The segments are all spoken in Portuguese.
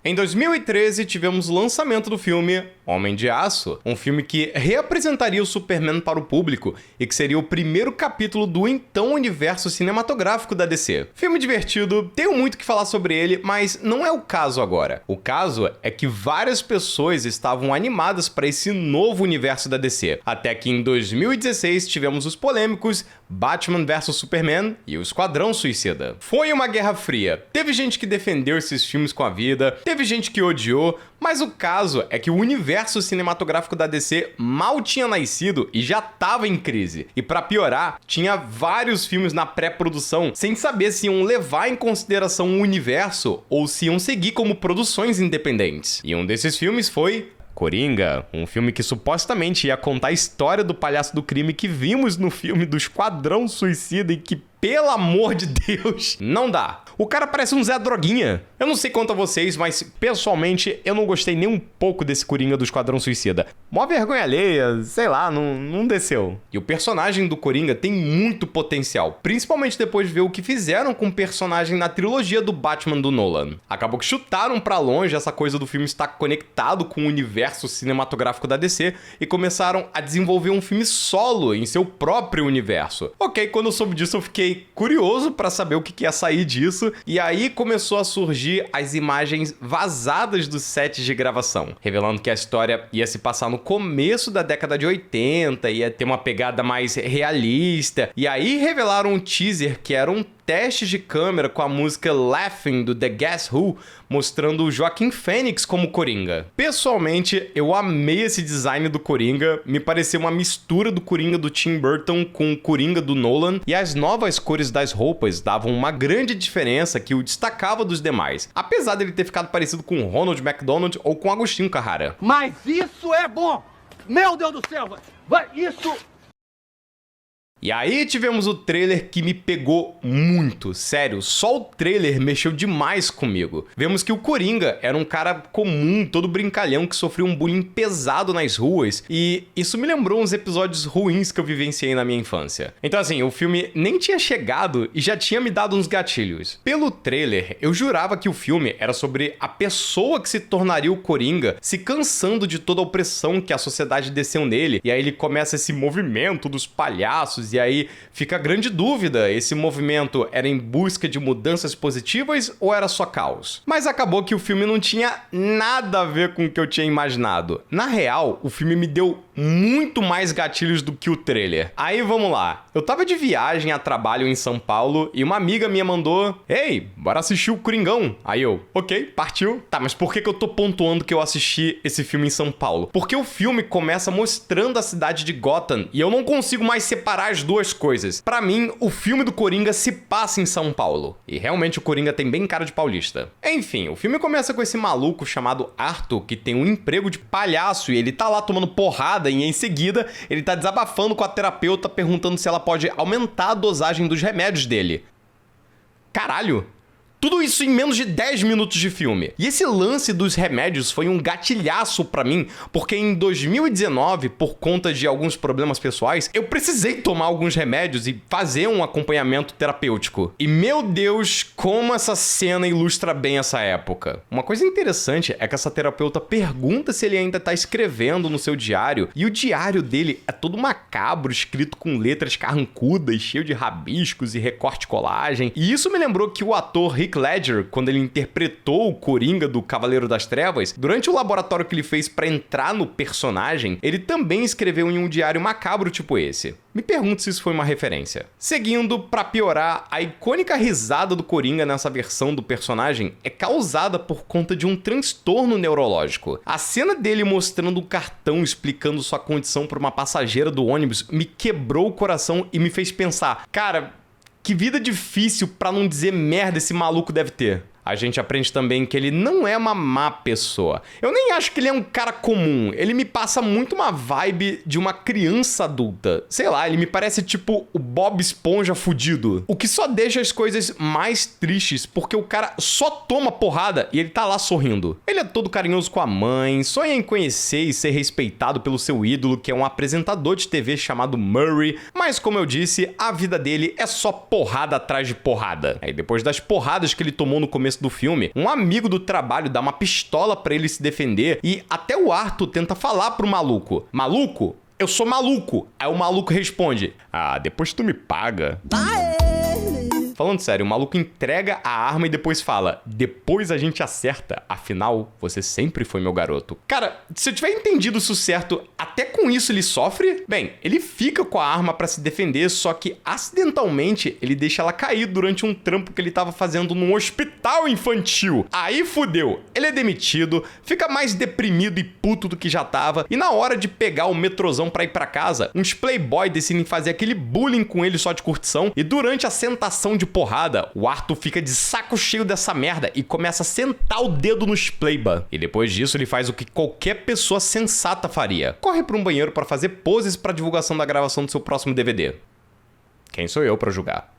Em 2013, tivemos o lançamento do filme Homem de Aço, um filme que reapresentaria o Superman para o público e que seria o primeiro capítulo do então universo cinematográfico da DC. Filme divertido, tenho muito que falar sobre ele, mas não é o caso agora. O caso é que várias pessoas estavam animadas para esse novo universo da DC, até que em 2016 tivemos os polêmicos Batman vs Superman e o Esquadrão Suicida. Foi uma guerra fria, teve gente que defendeu esses filmes com a vida, teve gente que odiou, mas o caso é que o universo cinematográfico da DC mal tinha nascido e já estava em crise. E para piorar, tinha vários filmes na pré-produção sem saber se iam levar em consideração o universo ou se iam seguir como produções independentes. E um desses filmes foi Coringa, um filme que supostamente ia contar a história do palhaço do crime que vimos no filme do Esquadrão Suicida e que, pelo amor de Deus, não dá. O cara parece um Zé Droguinha. Eu não sei quanto a vocês, mas pessoalmente eu não gostei nem um pouco desse Coringa do Esquadrão Suicida. Mó vergonha alheia, sei lá, não desceu. E o personagem do Coringa tem muito potencial, principalmente depois de ver o que fizeram com o personagem na trilogia do Batman do Nolan. Acabou que chutaram pra longe essa coisa do filme estar conectado com o universo cinematográfico da DC e começaram a desenvolver um filme solo em seu próprio universo. Ok, quando eu soube disso eu fiquei curioso pra saber o que ia sair disso, e aí começou a surgir as imagens vazadas dos sets de gravação, revelando que a história ia se passar no começo da década de 80, ia ter uma pegada mais realista, e aí revelaram um teaser que era um teste de câmera com a música Laughing do The Guess Who, mostrando o Joaquin Phoenix como Coringa. Pessoalmente, eu amei esse design do Coringa, me pareceu uma mistura do Coringa do Tim Burton com o Coringa do Nolan, e as novas cores das roupas davam uma grande diferença que o destacava dos demais, apesar dele ter ficado parecido com Ronald McDonald ou com Agostinho Carrara. Mas isso é bom! Meu Deus do céu! Isso... E aí tivemos o trailer que me pegou muito, sério, só o trailer mexeu demais comigo. Vemos que o Coringa era um cara comum, todo brincalhão, que sofreu um bullying pesado nas ruas, e isso me lembrou uns episódios ruins que eu vivenciei na minha infância. Então assim, o filme nem tinha chegado e já tinha me dado uns gatilhos. Pelo trailer, eu jurava que o filme era sobre a pessoa que se tornaria o Coringa, se cansando de toda a opressão que a sociedade desceu nele, e aí ele começa esse movimento dos palhaços. E aí fica a grande dúvida, esse movimento era em busca de mudanças positivas ou era só caos? Mas acabou que o filme não tinha nada a ver com o que eu tinha imaginado. Na real, o filme me deu muito mais gatilhos do que o trailer. Aí vamos lá, eu tava de viagem a trabalho em São Paulo e uma amiga minha mandou: "Ei, bora assistir o Coringão." Aí eu: "Ok, partiu." Tá, mas por que eu tô pontuando que eu assisti esse filme em São Paulo? Porque o filme começa mostrando a cidade de Gotham e eu não consigo mais separar as duas coisas. Pra mim, o filme do Coringa se passa em São Paulo. E realmente o Coringa tem bem cara de paulista. Enfim, o filme começa com esse maluco chamado Arthur, que tem um emprego de palhaço e ele tá lá tomando porrada e em seguida ele tá desabafando com a terapeuta perguntando se ela pode aumentar a dosagem dos remédios dele. Caralho! Tudo isso em menos de 10 minutos de filme. E esse lance dos remédios foi um gatilhaço pra mim, porque em 2019, por conta de alguns problemas pessoais, eu precisei tomar alguns remédios e fazer um acompanhamento terapêutico. E meu Deus, como essa cena ilustra bem essa época. Uma coisa interessante é que essa terapeuta pergunta se ele ainda tá escrevendo no seu diário, e o diário dele é todo macabro, escrito com letras carrancudas, cheio de rabiscos e recorte colagem. E isso me lembrou que o ator Heath Ledger, quando ele interpretou o Coringa do Cavaleiro das Trevas, durante o laboratório que ele fez pra entrar no personagem, ele também escreveu em um diário macabro tipo esse. Me pergunto se isso foi uma referência. Seguindo, pra piorar, a icônica risada do Coringa nessa versão do personagem é causada por conta de um transtorno neurológico. A cena dele mostrando um cartão explicando sua condição pra uma passageira do ônibus me quebrou o coração e me fez pensar, cara, que vida difícil, pra não dizer merda, esse maluco deve ter. A gente aprende também que ele não é uma má pessoa. Eu nem acho que ele é um cara comum. Ele me passa muito uma vibe de uma criança adulta. Sei lá, ele me parece tipo o Bob Esponja fudido. O que só deixa as coisas mais tristes, porque o cara só toma porrada e ele tá lá sorrindo. Ele é todo carinhoso com a mãe, sonha em conhecer e ser respeitado pelo seu ídolo, que é um apresentador de TV chamado Murray. Mas como eu disse, a vida dele é só porrada atrás de porrada. Aí depois das porradas que ele tomou no começo começo do filme, um amigo do trabalho dá uma pistola pra ele se defender e até o Arthur tenta falar pro maluco: maluco, eu sou maluco. Aí o maluco responde: ah, depois tu me paga. Falando sério, o maluco entrega a arma e depois fala: depois a gente acerta, afinal, você sempre foi meu garoto. Cara, se eu tiver entendido isso certo, até com isso ele sofre? Bem, ele fica com a arma pra se defender, só que acidentalmente ele deixa ela cair durante um trampo que ele tava fazendo num hospital infantil. Aí fudeu, ele é demitido, fica mais deprimido e puto do que já tava, e na hora de pegar o metrozão pra ir pra casa, uns playboy decidem fazer aquele bullying com ele só de curtição, e durante a sentação de porrada, o Arthur fica de saco cheio dessa merda e começa a sentar o dedo nos playba. E depois disso ele faz o que qualquer pessoa sensata faria: corre para um banheiro para fazer poses para divulgação da gravação do seu próximo DVD. Quem sou eu para julgar?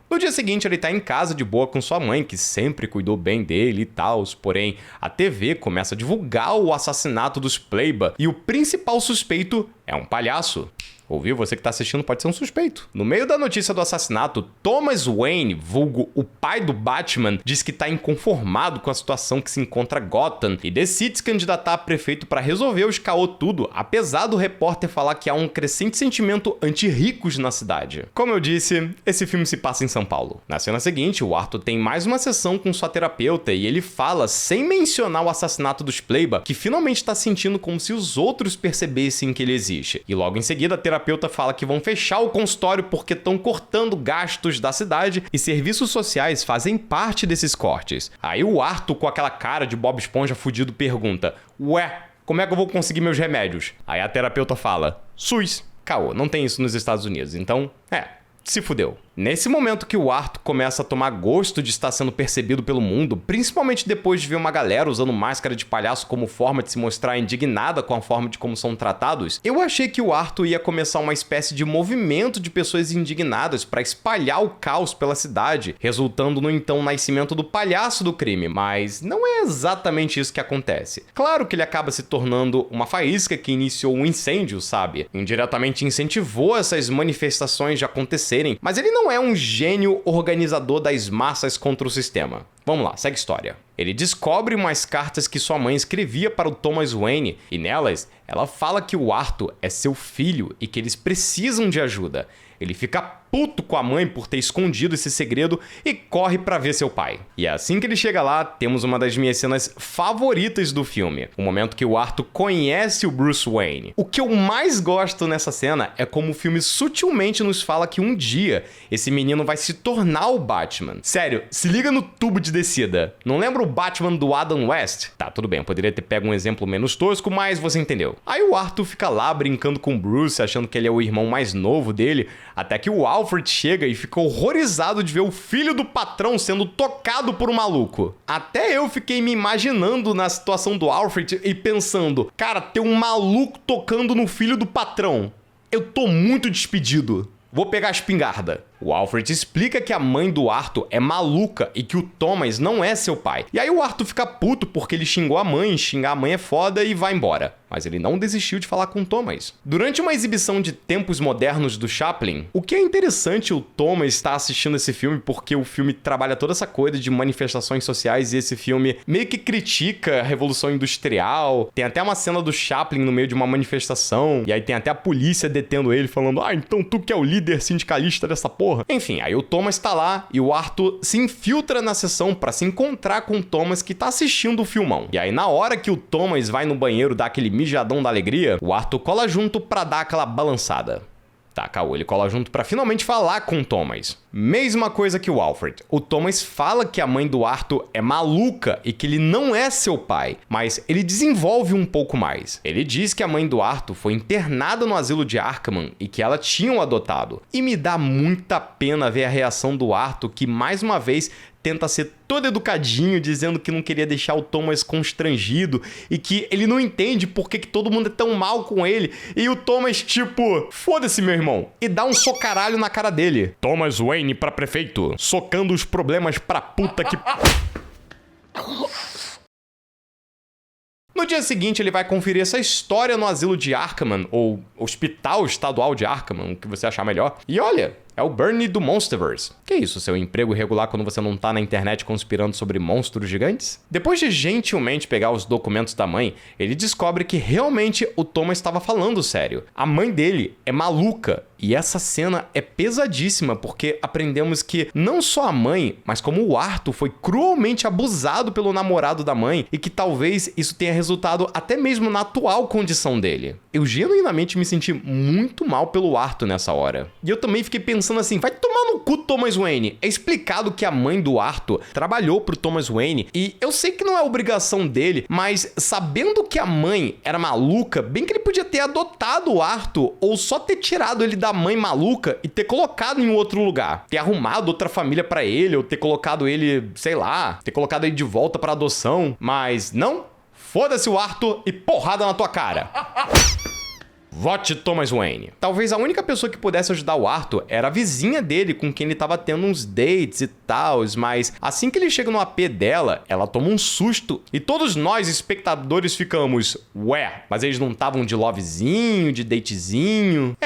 No dia seguinte, ele tá em casa de boa com sua mãe, que sempre cuidou bem dele e tal, porém, a TV começa a divulgar o assassinato dos playba e o principal suspeito é um palhaço. Ouviu? Você que tá assistindo pode ser um suspeito. No meio da notícia do assassinato, Thomas Wayne, vulgo o pai do Batman, diz que tá inconformado com a situação que se encontra Gotham e decide se candidatar a prefeito para resolver os caô tudo, apesar do repórter falar que há um crescente sentimento anti-ricos na cidade. Como eu disse, esse filme se passa em São Paulo. Na cena seguinte, o Arthur tem mais uma sessão com sua terapeuta e ele fala, sem mencionar o assassinato dos playba, que finalmente tá sentindo como se os outros percebessem que ele existe. E logo em seguida, a terapeuta fala que vão fechar o consultório porque estão cortando gastos da cidade e serviços sociais fazem parte desses cortes. Aí o Arthur, com aquela cara de Bob Esponja fudido, pergunta: ué, como é que eu vou conseguir meus remédios? Aí a terapeuta fala: SUS. Caô, não tem isso nos Estados Unidos, então, se fudeu. Nesse momento que o Arthur começa a tomar gosto de estar sendo percebido pelo mundo, principalmente depois de ver uma galera usando máscara de palhaço como forma de se mostrar indignada com a forma de como são tratados, eu achei que o Arthur ia começar uma espécie de movimento de pessoas indignadas para espalhar o caos pela cidade, resultando no então nascimento do palhaço do crime, mas não é exatamente isso que acontece. Claro que ele acaba se tornando uma faísca que iniciou um incêndio, sabe? Indiretamente incentivou essas manifestações de acontecerem, mas ele não é um gênio organizador das massas contra o sistema. Vamos lá, segue a história. Ele descobre umas cartas que sua mãe escrevia para o Thomas Wayne e nelas ela fala que o Arthur é seu filho e que eles precisam de ajuda. Ele fica puto com a mãe por ter escondido esse segredo e corre pra ver seu pai. E assim que ele chega lá, temos uma das minhas cenas favoritas do filme, o momento que o Arthur conhece o Bruce Wayne. O que eu mais gosto nessa cena é como o filme sutilmente nos fala que um dia esse menino vai se tornar o Batman. Sério, se liga no tubo de descida. Não lembra o Batman do Adam West? Tá, tudo bem, eu poderia ter pego um exemplo menos tosco, mas você entendeu. Aí o Arthur fica lá brincando com o Bruce, achando que ele é o irmão mais novo dele, até que o Alfred chega e fica horrorizado de ver o filho do patrão sendo tocado por um maluco. Até eu fiquei me imaginando na situação do Alfred e pensando, cara, tem um maluco tocando no filho do patrão. Eu tô muito despedido. Vou pegar a espingarda. O Alfred explica que a mãe do Arthur é maluca e que o Thomas não é seu pai. E aí o Arthur fica puto porque ele xingou a mãe, xingar a mãe é foda e vai embora. Mas ele não desistiu de falar com o Thomas. Durante uma exibição de Tempos Modernos do Chaplin, o que é interessante o Thomas estar assistindo esse filme porque o filme trabalha toda essa coisa de manifestações sociais e esse filme meio que critica a Revolução Industrial. Tem até uma cena do Chaplin no meio de uma manifestação e aí tem até a polícia detendo ele falando: ah, então tu que é o líder sindicalista dessa porra. Enfim, aí o Thomas tá lá e o Arthur se infiltra na sessão pra se encontrar com o Thomas que tá assistindo o filmão. E aí na hora que o Thomas vai no banheiro dar aquele mijadão da alegria, o Arthur cola junto pra dar aquela balançada. Tá, caô, ele cola junto pra finalmente falar com o Thomas. Mesma coisa que o Alfred. O Thomas fala que a mãe do Arthur é maluca e que ele não é seu pai, mas ele desenvolve um pouco mais. Ele diz que a mãe do Arthur foi internada no asilo de Arkham e que ela tinha o adotado. E me dá muita pena ver a reação do Arthur, que mais uma vez tenta ser todo educadinho, dizendo que não queria deixar o Thomas constrangido e que ele não entende por que todo mundo é tão mal com ele. E o Thomas, tipo, foda-se, meu irmão, e dá um socaralho na cara dele. Thomas Wayne pra prefeito, socando os problemas pra puta que... No dia seguinte, ele vai conferir essa história no asilo de Arkham, ou Hospital Estadual de Arkham, o que você achar melhor. E olha, É o Bernie do Monsterverse. Que isso, seu emprego irregular quando você não tá na internet conspirando sobre monstros gigantes? Depois de gentilmente pegar os documentos da mãe, ele descobre que realmente o Thomas estava falando sério. A mãe dele é maluca. E essa cena é pesadíssima porque aprendemos que não só a mãe, mas como o Arthur foi cruelmente abusado pelo namorado da mãe e que talvez isso tenha resultado até mesmo na atual condição dele. Eu genuinamente me senti muito mal pelo Arthur nessa hora. E eu também fiquei pensando assim, vai tomar no cu Thomas Wayne. É explicado que a mãe do Arthur trabalhou pro Thomas Wayne e eu sei que não é obrigação dele, mas sabendo que a mãe era maluca, bem que ele podia ter adotado o Arthur ou só ter tirado ele da mãe maluca e ter colocado em outro lugar. Ter arrumado outra família pra ele ou ter colocado ele, sei lá, ter colocado ele de volta pra adoção. Mas não, foda-se o Arthur e porrada na tua cara. Vote Thomas Wayne. Talvez a única pessoa que pudesse ajudar o Arthur era a vizinha dele, com quem ele tava tendo uns dates e tal, mas assim que ele chega no AP dela, ela toma um susto e todos nós, espectadores, ficamos, ué, mas eles não estavam de lovezinho, de datezinho?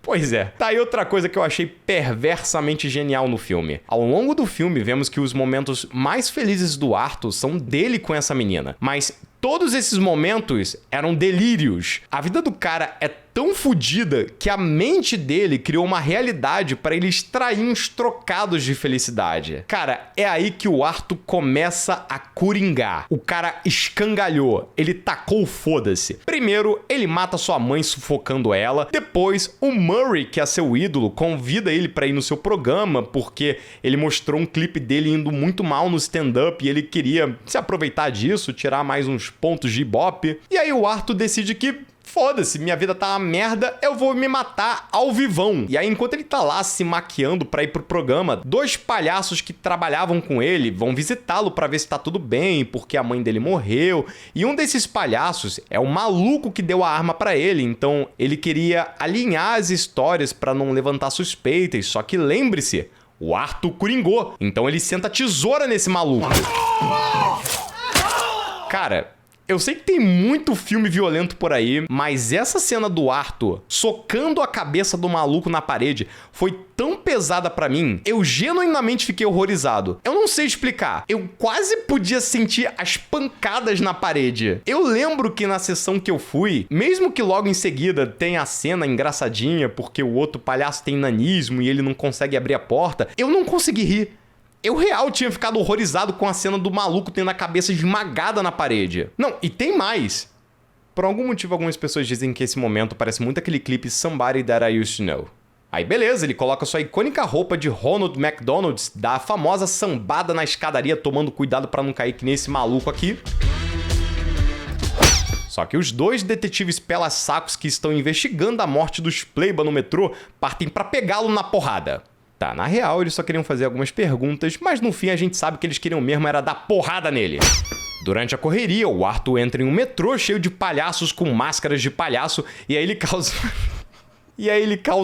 Pois é, tá aí outra coisa que eu achei perversamente genial no filme. Ao longo do filme, vemos que os momentos mais felizes do Arthur são dele com essa menina, mas todos esses momentos eram delírios. A vida do cara é tão fodida que a mente dele criou uma realidade para ele extrair uns trocados de felicidade. Cara, é aí que o Arthur começa a coringar. O cara escangalhou, ele tacou o foda-se. Primeiro, ele mata sua mãe sufocando ela. Depois, o Murray, que é seu ídolo, convida ele para ir no seu programa porque ele mostrou um clipe dele indo muito mal no stand-up e ele queria se aproveitar disso, tirar mais uns pontos de ibope. E aí o Arthur decide que foda-se, minha vida tá uma merda, eu vou me matar ao vivão. E aí, enquanto ele tá lá se maquiando pra ir pro programa, dois palhaços que trabalhavam com ele vão visitá-lo pra ver se tá tudo bem, porque a mãe dele morreu. E um desses palhaços é o maluco que deu a arma pra ele, então ele queria alinhar as histórias pra não levantar suspeitas, só que lembre-se, o Arthur coringou, então ele senta tesoura nesse maluco. Cara, eu sei que tem muito filme violento por aí, mas essa cena do Arthur socando a cabeça do maluco na parede foi tão pesada pra mim, eu genuinamente fiquei horrorizado. Eu não sei explicar, eu quase podia sentir as pancadas na parede. Eu lembro que na sessão que eu fui, mesmo que logo em seguida tenha a cena engraçadinha porque o outro palhaço tem nanismo e ele não consegue abrir a porta, eu não consegui rir. Eu real tinha ficado horrorizado com a cena do maluco tendo a cabeça esmagada na parede. Não, e tem mais. Por algum motivo, algumas pessoas dizem que esse momento parece muito aquele clipe Somebody That I Used to Know. Aí beleza, ele coloca sua icônica roupa de Ronald McDonald's, dá a famosa sambada na escadaria, tomando cuidado pra não cair que nem esse maluco aqui. Só que os dois detetives pelas-sacos que estão investigando a morte dos Playboy no metrô partem pra pegá-lo na porrada. Tá, na real, eles só queriam fazer algumas perguntas, mas no fim a gente sabe que eles queriam mesmo era dar porrada nele. Durante a correria, o Arthur entra em um metrô cheio de palhaços com máscaras de palhaço e aí ele causa...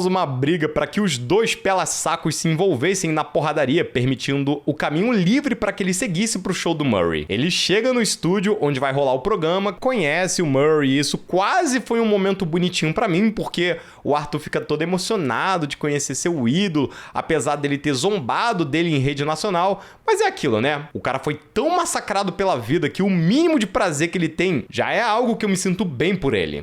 uma briga para que os dois pela-sacos se envolvessem na porradaria, permitindo o caminho livre para que ele seguisse pro show do Murray. Ele chega no estúdio onde vai rolar o programa, conhece o Murray e isso quase foi um momento bonitinho para mim, porque o Arthur fica todo emocionado de conhecer seu ídolo, apesar dele ter zombado dele em rede nacional, mas é aquilo, né? O cara foi tão massacrado pela vida que o mínimo de prazer que ele tem já é algo que eu me sinto bem por ele.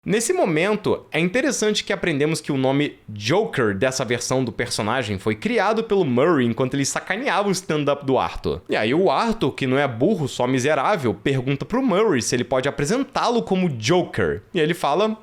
Nesse momento, é interessante que aprendemos que o nome Joker dessa versão do personagem foi criado pelo Murray enquanto ele sacaneava o stand-up do Arthur. E aí o Arthur, que não é burro, só miserável, pergunta pro Murray se ele pode apresentá-lo como Joker. E ele fala...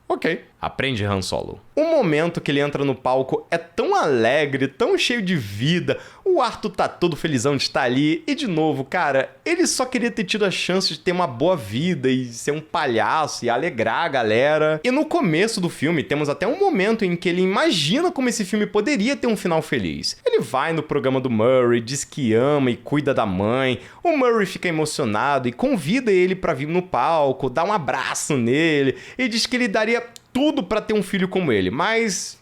ok. Aprende, Han Solo. O momento que ele entra no palco é tão alegre, tão cheio de vida, o Arthur tá todo felizão de estar ali, e de novo, cara, ele só queria ter tido a chance de ter uma boa vida e ser um palhaço e alegrar a galera. E no começo do filme temos até um momento em que ele imagina como esse filme poderia ter um final feliz. Ele vai no programa do Murray, diz que ama e cuida da mãe, o Murray fica emocionado e convida ele pra vir no palco, dá um abraço nele e diz que ele daria tudo pra ter um filho como ele, mas...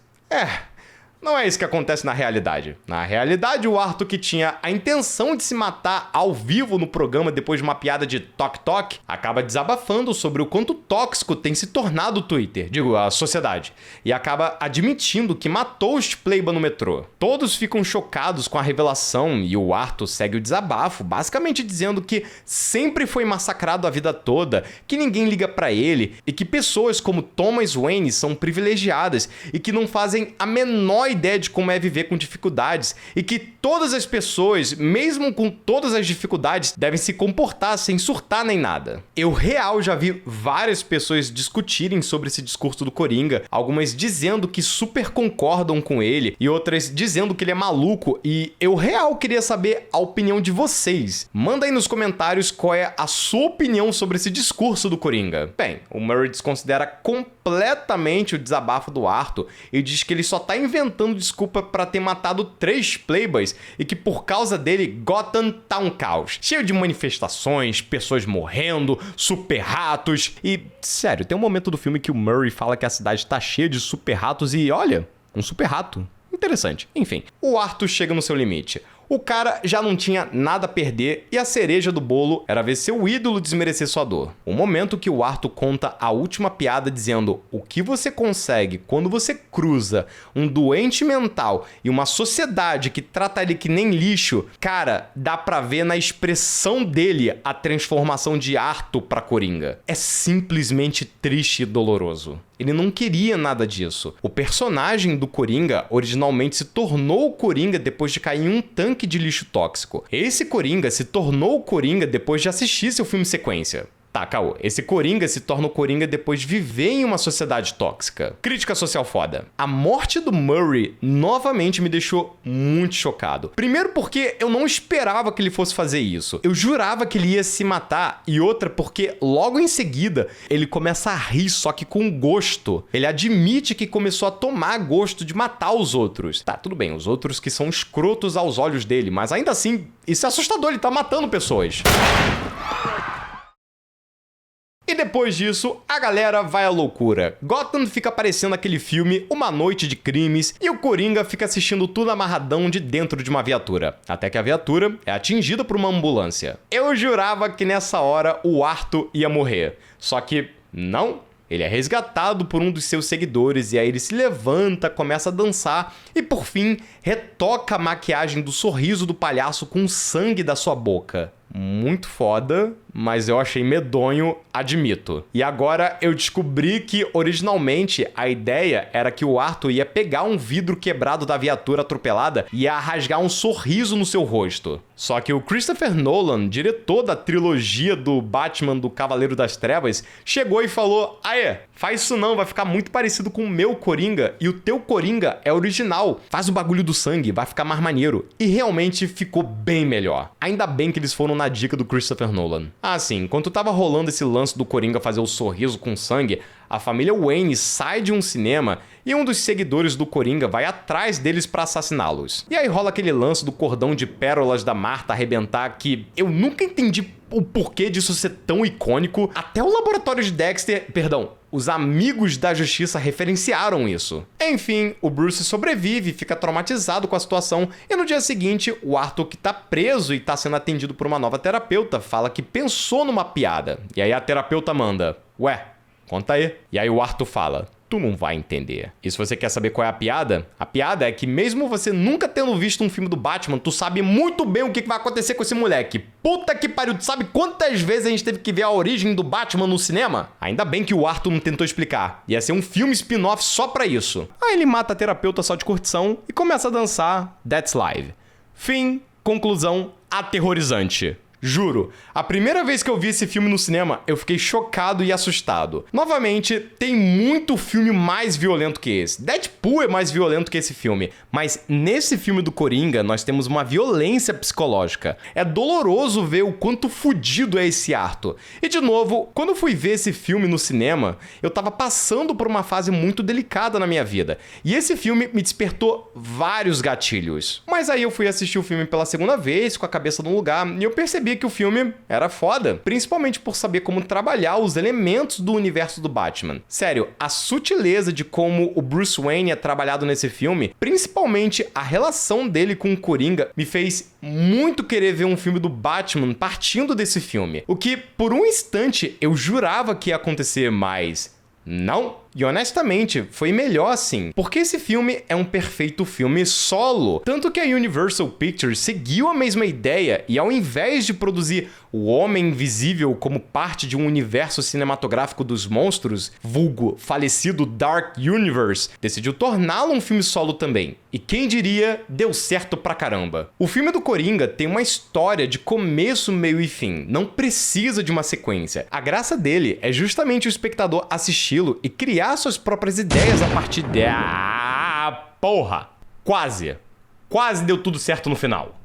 Não é isso que acontece na realidade. Na realidade, o Arthur, que tinha a intenção de se matar ao vivo no programa depois de uma piada de toque-toque, acaba desabafando sobre o quanto tóxico tem se tornado o Twitter, digo, a sociedade, e acaba admitindo que matou os Playboy no metrô. Todos ficam chocados com a revelação e o Arthur segue o desabafo, basicamente dizendo que sempre foi massacrado a vida toda, que ninguém liga pra ele e que pessoas como Thomas Wayne são privilegiadas e que não fazem a menor ideia de como é viver com dificuldades e que todas as pessoas, mesmo com todas as dificuldades, devem se comportar sem surtar nem nada. Eu real já vi várias pessoas discutirem sobre esse discurso do Coringa, algumas dizendo que super concordam com ele e outras dizendo que ele é maluco, e eu real queria saber a opinião de vocês. Manda aí nos comentários qual é a sua opinião sobre esse discurso do Coringa. Bem, o Murray desconsidera completamente o desabafo do Arthur e diz que ele só tá inventando desculpa pra ter matado 3 Playboys e que por causa dele Gotham tá um caos, cheio de manifestações, pessoas morrendo, super ratos e, sério, tem um momento do filme que o Murray fala que a cidade tá cheia de super ratos e, olha, um super rato. Interessante. Enfim, o Arthur chega no seu limite. O cara já não tinha nada a perder e a cereja do bolo era ver seu ídolo desmerecer sua dor. O momento que o Arthur conta a última piada dizendo o que você consegue quando você cruza um doente mental e uma sociedade que trata ele que nem lixo, cara, dá pra ver na expressão dele a transformação de Arthur pra Coringa. É simplesmente triste e doloroso. Ele não queria nada disso. O personagem do Coringa originalmente se tornou o Coringa depois de cair em um tanque de lixo tóxico. Esse Coringa se tornou o Coringa depois de assistir seu filme sequência. Tá, caô. Esse Coringa se torna o Coringa depois de viver em uma sociedade tóxica. Crítica social foda. A morte do Murray novamente me deixou muito chocado. Primeiro porque eu não esperava que ele fosse fazer isso. Eu jurava que ele ia se matar. E outra porque logo em seguida ele começa a rir, só que com gosto. Ele admite que começou a tomar gosto de matar os outros. Tá, tudo bem, os outros que são escrotos aos olhos dele, mas ainda assim, isso é assustador, ele tá matando pessoas. E depois disso, a galera vai à loucura. Gotham fica aparecendo aquele filme Uma Noite de Crimes e o Coringa fica assistindo tudo amarradão de dentro de uma viatura. Até que a viatura é atingida por uma ambulância. Eu jurava que nessa hora o Arthur ia morrer. Só que não. Ele é resgatado por um dos seus seguidores e aí ele se levanta, começa a dançar e, por fim, retoca a maquiagem do sorriso do palhaço com o sangue da sua boca. Muito foda, mas eu achei medonho, admito. E agora eu descobri que, originalmente, a ideia era que o Arthur ia pegar um vidro quebrado da viatura atropelada e ia rasgar um sorriso no seu rosto. Só que o Christopher Nolan, diretor da trilogia do Batman do Cavaleiro das Trevas, chegou e falou: aê, faz isso não, vai ficar muito parecido com o meu Coringa e o teu Coringa é original. Faz o bagulho do sangue, vai ficar mais maneiro. E realmente ficou bem melhor. Ainda bem que eles foram na dica do Christopher Nolan. Ah, sim, enquanto tava rolando esse lance do Coringa fazer o sorriso com sangue, a família Wayne sai de um cinema e um dos seguidores do Coringa vai atrás deles pra assassiná-los. E aí rola aquele lance do cordão de pérolas da Marta arrebentar que eu nunca entendi o porquê disso ser tão icônico. Até o laboratório de Dexter, os amigos da justiça referenciaram isso. Enfim, o Bruce sobrevive, fica traumatizado com a situação e no dia seguinte, o Arthur, que tá preso e tá sendo atendido por uma nova terapeuta, fala que pensou numa piada. E aí a terapeuta manda: ué, conta aí. E aí o Arthur fala: tu não vai entender. E se você quer saber qual é a piada é que mesmo você nunca tendo visto um filme do Batman, tu sabe muito bem o que vai acontecer com esse moleque. Puta que pariu, tu sabe quantas vezes a gente teve que ver a origem do Batman no cinema? Ainda bem que o Arthur não tentou explicar. Ia ser um filme spin-off só pra isso. Aí ele mata a terapeuta só de curtição e começa a dançar That's Live. Fim, conclusão aterrorizante. Juro, a primeira vez que eu vi esse filme no cinema, eu fiquei chocado e assustado. Novamente, tem muito filme mais violento que esse. Deadpool é mais violento que esse filme, mas nesse filme do Coringa, nós temos uma violência psicológica. É doloroso ver o quanto fudido é esse Arthur. E de novo, quando eu fui ver esse filme no cinema, eu tava passando por uma fase muito delicada na minha vida. E esse filme me despertou vários gatilhos. Mas aí eu fui assistir o filme pela segunda vez, com a cabeça no lugar, e eu percebi percebia que o filme era foda, principalmente por saber como trabalhar os elementos do universo do Batman. Sério, a sutileza de como o Bruce Wayne é trabalhado nesse filme, principalmente a relação dele com o Coringa, me fez muito querer ver um filme do Batman partindo desse filme. O que, por um instante, eu jurava que ia acontecer, mas não. E honestamente, foi melhor assim, porque esse filme é um perfeito filme solo. Tanto que a Universal Pictures seguiu a mesma ideia e ao invés de produzir o Homem Invisível como parte de um universo cinematográfico dos monstros, vulgo falecido Dark Universe, decidiu torná-lo um filme solo também. E quem diria, deu certo pra caramba. O filme do Coringa tem uma história de começo, meio e fim. Não precisa de uma sequência. A graça dele é justamente o espectador assisti-lo e criar suas próprias ideias a partir de... porra! Quase deu tudo certo no final.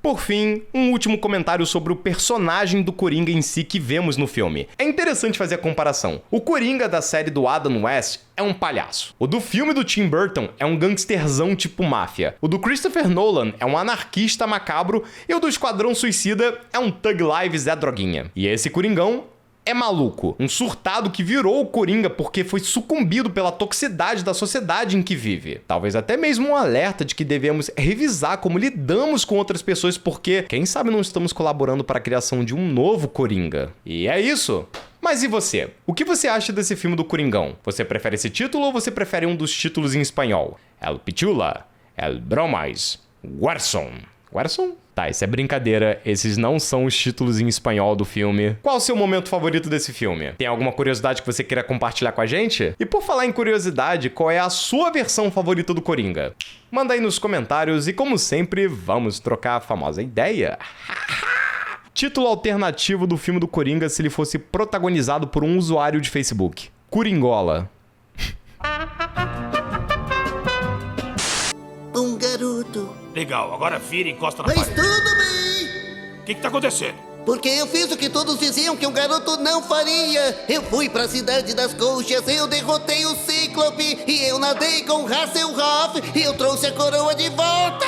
Por fim, um último comentário sobre o personagem do Coringa em si que vemos no filme. É interessante fazer a comparação. O Coringa da série do Adam West é um palhaço. O do filme do Tim Burton é um gangsterzão tipo máfia. O do Christopher Nolan é um anarquista macabro. E o do Esquadrão Suicida é um Thug Life Zé Droguinha. E esse Coringão é maluco, um surtado que virou o Coringa porque foi sucumbido pela toxicidade da sociedade em que vive. Talvez até mesmo um alerta de que devemos revisar como lidamos com outras pessoas porque, quem sabe, não estamos colaborando para a criação de um novo Coringa. E é isso. Mas e você? O que você acha desse filme do Coringão? Você prefere esse título ou você prefere um dos títulos em espanhol? El Pichula, El Bromas, Guarson. Guarson? Tá, isso é brincadeira, esses não são os títulos em espanhol do filme. Qual o seu momento favorito desse filme? Tem alguma curiosidade que você queira compartilhar com a gente? E por falar em curiosidade, qual é a sua versão favorita do Coringa? Manda aí nos comentários e, como sempre, vamos trocar a famosa ideia. Título alternativo do filme do Coringa se ele fosse protagonizado por um usuário de Facebook. Coringola. Um garoto. Legal, agora vira e encosta na Mas parede. tudo bem. O que tá acontecendo? Porque eu fiz o que todos diziam que um garoto não faria. Eu fui pra cidade das coxas, eu derrotei o Cíclope. E eu nadei com Hasselhoff e eu trouxe a coroa de volta.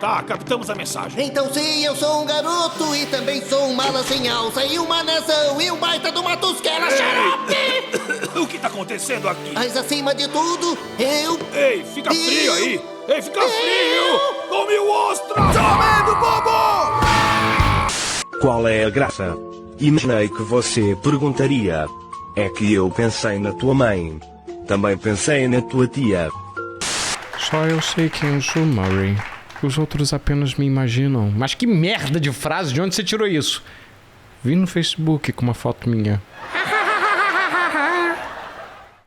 Tá, captamos a mensagem. Então sim, eu sou um garoto e também sou um mala sem alça e uma nação e um baita de uma tosquela xarope. O que tá acontecendo aqui? Mas acima de tudo, eu... Ei, fica frio aí! Ei, fica frio! Come o ostra! Qual é a graça? Imaginei que você perguntaria. É que eu pensei na tua mãe. Também pensei na tua tia. Só eu sei quem eu sou, Murray. Os outros apenas me imaginam. Mas que merda de frase, de onde você tirou isso? Vi no Facebook com uma foto minha.